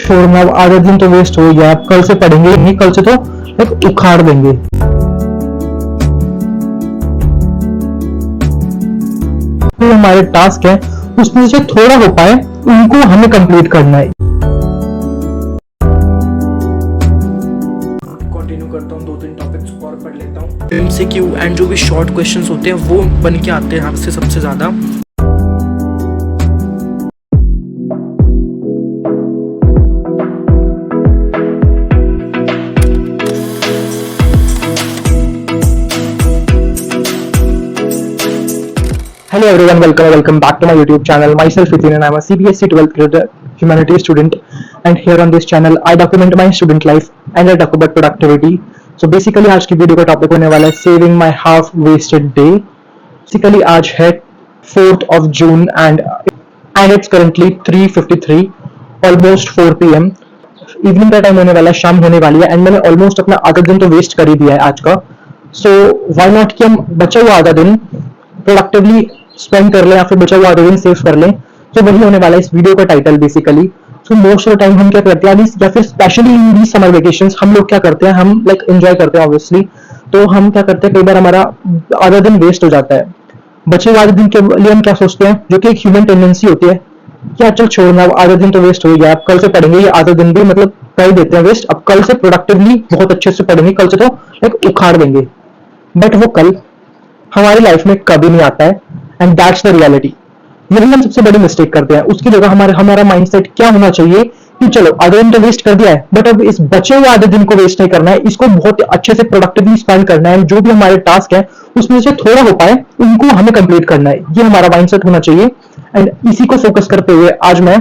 छोड़ना, अब आधा दिन तो वेस्ट हो गया, अब कल से पढ़ेंगे नहीं, कल से तो लाइक उखाड़ देंगे। जो हमारे टास्क है उसमें से थोड़ा हो पाए उनको हमें कंप्लीट करना है। कंटिन्यू करता हूँ, 2-3 टॉपिक्स और पढ़ लेता हूँ। एमसीक्यू एंड जो भी शॉर्ट क्वेश्चंस होते हैं वो बन के आते हैं यहाँ से सबसे ज़्यादा। Hello everyone, welcome back to my YouTube channel. Myself Nitin and I'm a CBSE 12th grade humanities student, and here on this channel I document my student life and I talk about productivity. So basically आज की video का topic होने वाला है saving my half wasted day. Basically आज है 4th of June and it's currently 3:53, almost 4 PM। Evening का time होने वाला है, शाम होने वाली है, एंड मैंने ऑलमोस्ट अपना आधा दिन तो वेस्ट कर ही दिया है आज का। सो व्हाई नॉट कि हम बचा हुआ आधा दिन प्रोडक्टिवली स्पेंड कर लें या फिर बचा हुआ आधा दिन सेव कर लें। तो वही होने वाला है इस वीडियो का title basically. So most of the time हम क्या करते हैं या फिर specially in the summer vacations हम लोग क्या करते हैं, हम लाइक एंजॉय करते हैं ऑब्वियसली। तो हम क्या करते हैं, कई बार हमारा आधा दिन वेस्ट हो जाता है। बचे हुए आधे दिन के लिए हम क्या सोचते हैं, जो कि एक ह्यूमन टेंडेंसी होती है कि यार चल छोड़ना, अब आधा दिन तो वेस्ट हो गया, अब कल से पढ़ेंगे, ये आधा दिन भी मतलब कर देते हैं वेस्ट, अब कल से प्रोडक्टिवली बहुत अच्छे से पढ़ेंगे, कल से तो लाइक उखाड़ देंगे। बट वो कल हमारी लाइफ में कभी नहीं आता है, एंड दैट्स द रियलिटी। यही हम सबसे बड़ी मिस्टेक करते हैं। उसकी जगह हमारा माइंडसेट क्या होना चाहिए कि चलो आधे दिन तो वेस्ट कर दिया है, बट अब इस बचे हुए आधे दिन को वेस्ट नहीं करना है, इसको बहुत अच्छे से प्रोडक्टिवली स्पेंड करना है। जो भी हमारे टास्क है उसमें से थोड़ा हो पाए उनको हमें कंप्लीट करना है, ये हमारा माइंडसेट होना चाहिए। एंड इसी को फोकस करते हुए आज मैं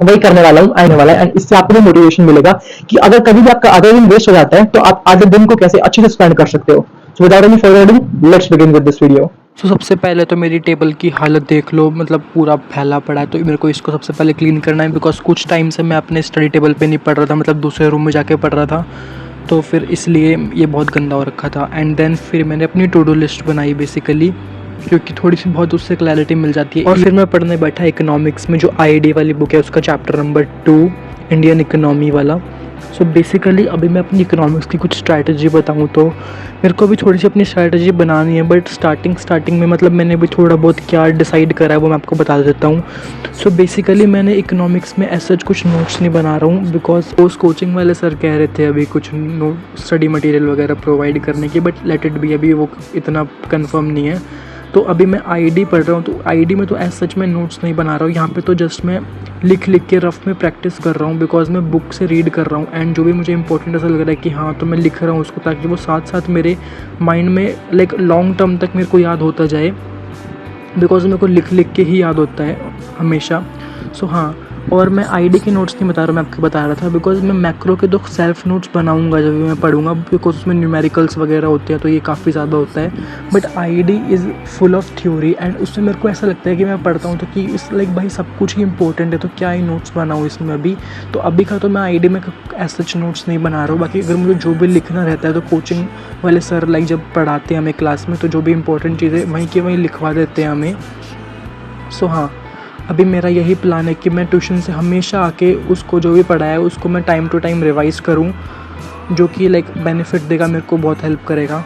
वही करने वाला हूँ, आने वाला है, एंड इससे आपको भी मोटिवेशन मिलेगा कि अगर कभी भी आपका आधा दिन वेस्ट हो जाता है तो आप आधे दिन को कैसे अच्छे से स्पेंड कर सकते हो। So without any further ado, let's begin with this video. तो सबसे पहले तो मेरी टेबल की हालत देख लो, मतलब पूरा फैला पड़ा है। तो मेरे को इसको सबसे पहले क्लीन करना है, बिकॉज कुछ टाइम से मैं अपने स्टडी टेबल पे नहीं पढ़ रहा था, मतलब दूसरे रूम में जाके पढ़ रहा था, तो फिर इसलिए ये बहुत गंदा हो रखा था। एंड देन फिर मैंने अपनी टू डू लिस्ट बनाई बेसिकली, क्योंकि थोड़ी सी बहुत उससे क्लैरिटी मिल जाती है। और फिर मैं पढ़ने बैठा इकोनॉमिक्स में, जो IID वाली बुक है उसका चैप्टर नंबर 2 इंडियन इकोनॉमी वाला। सो बेसिकली अभी मैं अपनी इकोनॉमिक्स की कुछ स्ट्रैटेजी बताऊँ तो मेरे को भी थोड़ी सी अपनी स्ट्रैटेजी बनानी है, बट स्टार्टिंग में मतलब मैंने भी थोड़ा बहुत क्या डिसाइड करा है वो मैं आपको बता देता हूँ। सो बेसिकली मैंने इकोनॉमिक्स में ऐसा कुछ नोट्स नहीं बना रहा हूँ, बिकॉज उस कोचिंग वाले सर कह रहे थे अभी कुछ स्टडी मटेरियल वगैरह प्रोवाइड करने की, बट लेट इट बी, अभी वो इतना कन्फर्म नहीं है। तो अभी मैं IID पढ़ रहा हूँ, तो IID में तो ऐसा सच में नोट्स नहीं बना रहा हूँ, यहाँ पे तो जस्ट मैं लिख के रफ में प्रैक्टिस कर रहा हूँ, बिकॉज मैं बुक से रीड कर रहा हूँ। एंड जो भी मुझे इंपॉर्टेंट ऐसा लग रहा है कि हाँ, तो मैं लिख रहा हूँ उसको, ताकि वो साथ साथ मेरे माइंड में लाइक लॉन्ग टर्म तक मेरे को याद होता जाए, बिकॉज मेरे को लिख के ही याद होता है हमेशा। सो हाँ, और मैं IID के नोट्स नहीं बता रहा, मैं आपको बता रहा था बिकॉज मैं मैक्रो के तो सेल्फ नोट्स बनाऊंगा जब भी मैं पढ़ूंगा, बिकॉज उसमें न्यूमेरिकल्स वगैरह होते हैं तो ये काफ़ी ज़्यादा होता है। But IID is full of theory, and उसमें मेरे को ऐसा लगता है कि मैं पढ़ता हूँ तो कि इस लाइक भाई सब कुछ ही इंपॉर्टेंट है, तो क्या ही नोट्स बनाऊँ इसमें अभी। तो अभी का तो मैं IID में ऐसा नोट्स नहीं बना रहा हूँ। बाकी अगर मुझे जो भी लिखना रहता है तो कोचिंग वाले सर लाइक जब पढ़ाते हैं हमें क्लास में, तो जो भी इंपॉर्टेंट चीज़ें वहीं की वहीं लिखवा देते हैं हमें। सो हाँ, अभी मेरा यही प्लान है कि मैं ट्यूशन से हमेशा आके उसको जो भी पढ़ाया है उसको मैं टाइम टू टाइम रिवाइज़ करूं, जो कि लाइक बेनिफिट देगा, मेरे को बहुत हेल्प करेगा।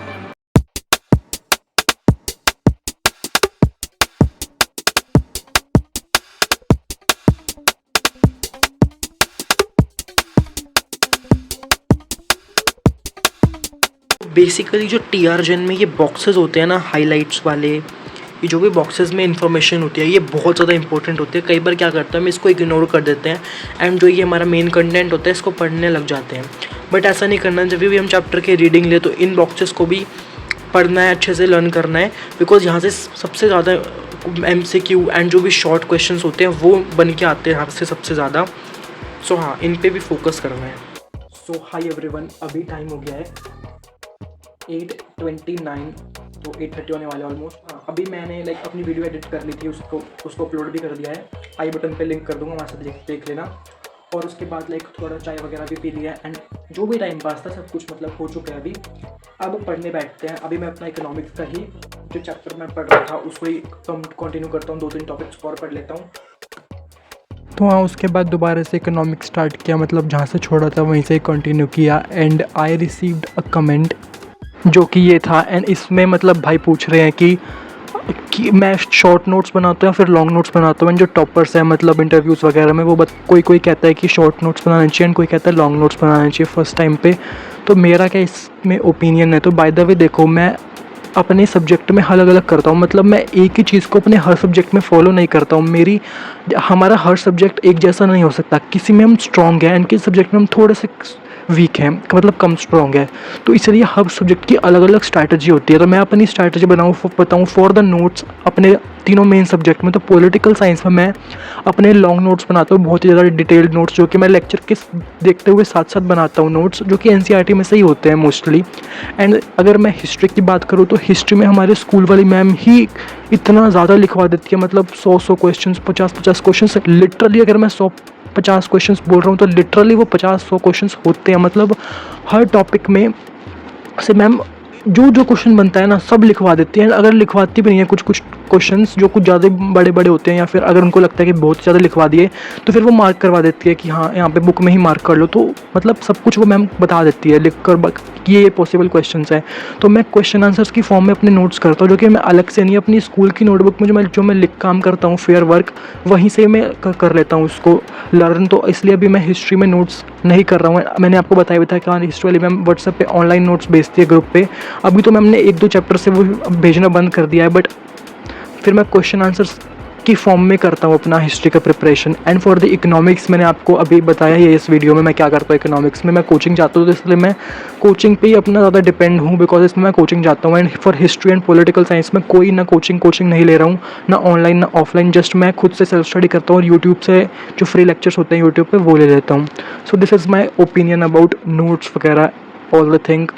बेसिकली जो TRGen में ये बॉक्सेस होते हैं ना, हाईलाइट्स वाले, ये जो भी बॉक्सेस में इंफॉर्मेशन होती है ये बहुत ज़्यादा इंपॉर्टेंट होती है। कई बार क्या करते हैं हम इसको इग्नोर कर देते हैं, एंड जो ये हमारा मेन कंटेंट होता है इसको पढ़ने लग जाते हैं। बट ऐसा नहीं करना, जब भी हम चैप्टर के रीडिंग ले तो इन बॉक्सेस को भी पढ़ना है, अच्छे से लर्न करना है, बिकॉज यहाँ से सबसे ज़्यादा MCQ एंड जो भी शॉर्ट क्वेश्चन होते हैं वो बन के आते हैं यहाँ से सबसे ज़्यादा। सो हाँ, इन पर भी फोकस करना है। सो हाई एवरीवन, अभी टाइम हो गया है 8:29, तो 8:30 होने वाले ऑलमोस्ट। हाँ, अभी मैंने लाइक अपनी वीडियो एडिट कर ली थी, उसको अपलोड भी कर दिया है, आई बटन पे लिंक कर दूंगा, वहाँ से देख लेना। और उसके बाद लाइक थोड़ा चाय वगैरह भी पी लिया है, एंड जो भी टाइम पास था सब कुछ मतलब हो चुका है अभी। अब पढ़ने बैठते हैं। अभी मैं अपना इकोनॉमिक्स का ही जो चैप्टर मैं पढ़ रहा था उसको ही कंटिन्यू करता हूँ, 2-3 टॉपिक्स और पढ़ लेता हूँ। तो हाँ, उसके बाद दोबारा से इकोनॉमिक्स स्टार्ट किया, मतलब जहाँ से छोड़ा था वहीं से कंटिन्यू किया। And I received a comment जो कि ये था, एंड इसमें मतलब भाई पूछ रहे हैं कि मैं शॉर्ट नोट्स बनाता हूँ या फिर लॉन्ग नोट्स बनाता हूँ। एंड जो टॉपर्स हैं मतलब इंटरव्यूज़ वगैरह में वो कोई कहता है कि शॉर्ट नोट्स बनाने चाहिए एंड कोई कहता है लॉन्ग नोट्स बनाने चाहिए फर्स्ट टाइम पे। तो मेरा क्या इसमें ओपिनियन है, तो बाय द वे देखो, मैं अपने सब्जेक्ट में अलग अलग करता हूँ, मतलब मैं एक ही चीज़ को अपने हर सब्जेक्ट में फॉलो नहीं करता हूँ। हमारा हर सब्जेक्ट एक जैसा नहीं हो सकता, किसी में हम स्ट्रॉन्ग हैं एंड किसी सब्जेक्ट में हम थोड़े से वीक है, मतलब कम स्ट्रॉन्ग है। तो इसलिए हर सब्जेक्ट की अलग अलग स्ट्रैटेजी होती है। तो मैं अपनी स्ट्रैटेजी बताऊँ फॉर द नोट्स अपने तीनों मेन सब्जेक्ट में। तो पॉलिटिकल साइंस में मैं अपने लॉन्ग नोट्स बनाता हूँ, बहुत ही ज़्यादा डिटेल्ड नोट्स, जो कि मैं लेक्चर के देखते हुए साथ साथ बनाता हूँ नोट्स, जो कि एनसीईआरटी में से ही होते हैं मोस्टली। एंड अगर मैं हिस्ट्री की बात करूँ तो हिस्ट्री में हमारे स्कूल वाली मैम ही इतना ज़्यादा लिखवा देती है, मतलब 100 क्वेश्चन, 50 क्वेश्चन। लिटरली अगर मैं 150 क्वेश्चंस बोल रहा हूँ तो लिटरली वो 50-100 क्वेश्चंस होते हैं। मतलब हर टॉपिक में से मैम जो क्वेश्चन बनता है ना सब लिखवा देती हैं। अगर लिखवाती भी नहीं है कुछ क्वेश्चंस जो कुछ ज़्यादा बड़े बड़े होते हैं, या फिर अगर उनको लगता है कि बहुत ज़्यादा लिखवा दिए तो फिर वो मार्क करवा देती है कि हाँ यहाँ पे बुक में ही मार्क कर लो। तो मतलब सब कुछ वो मैम बता देती है लिख कर कि ये पॉसिबल क्वेश्चंस हैं। तो मैं क्वेश्चन आंसर्स की फॉर्म में अपने नोट्स करता हूँ, जो कि मैं अलग से नहीं, अपनी स्कूल की नोटबुक में जो मैं लिख काम करता हूँ फेयर वर्क, वहीं से मैं कर लेता हूँ उसको लर्न। तो इसलिए अभी मैं हिस्ट्री में नोट्स नहीं कर रहा हूँ। मैंने आपको बताया भी था कि हाँ हिस्ट्री वाली मैम व्हाट्सएप पे ऑनलाइन नोट्स भेजती है ग्रुप पे। अभी तो मैम ने 1-2 चैप्टर से वो भेजना बंद कर दिया है, बट फिर मैं क्वेश्चन आंसर्स की फॉर्म में करता हूँ अपना हिस्ट्री का preparation. And for the economics मैंने आपको अभी बताया ही है इस वीडियो में मैं क्या करता हूँ। इकोनॉमिक्स में मैं कोचिंग जाता हूँ, तो इसलिए मैं कोचिंग पे ही अपना ज़्यादा डिपेंड हूँ, बिकॉज इसमें मैं कोचिंग जाता हूँ। And for history and political science में कोई ना कोचिंग नहीं ले रहा हूँ, ना ऑनलाइन ना ऑफलाइन, जस्ट मैं खुद से सेल्फ स्टडी करता हूँ और यूट्यूब से जो फ्री लेक्चर्स होते हैं यूट्यूब पर वो ले लेता हूँ। So this is my opinion about notes वगैरह ऑल द थिंग।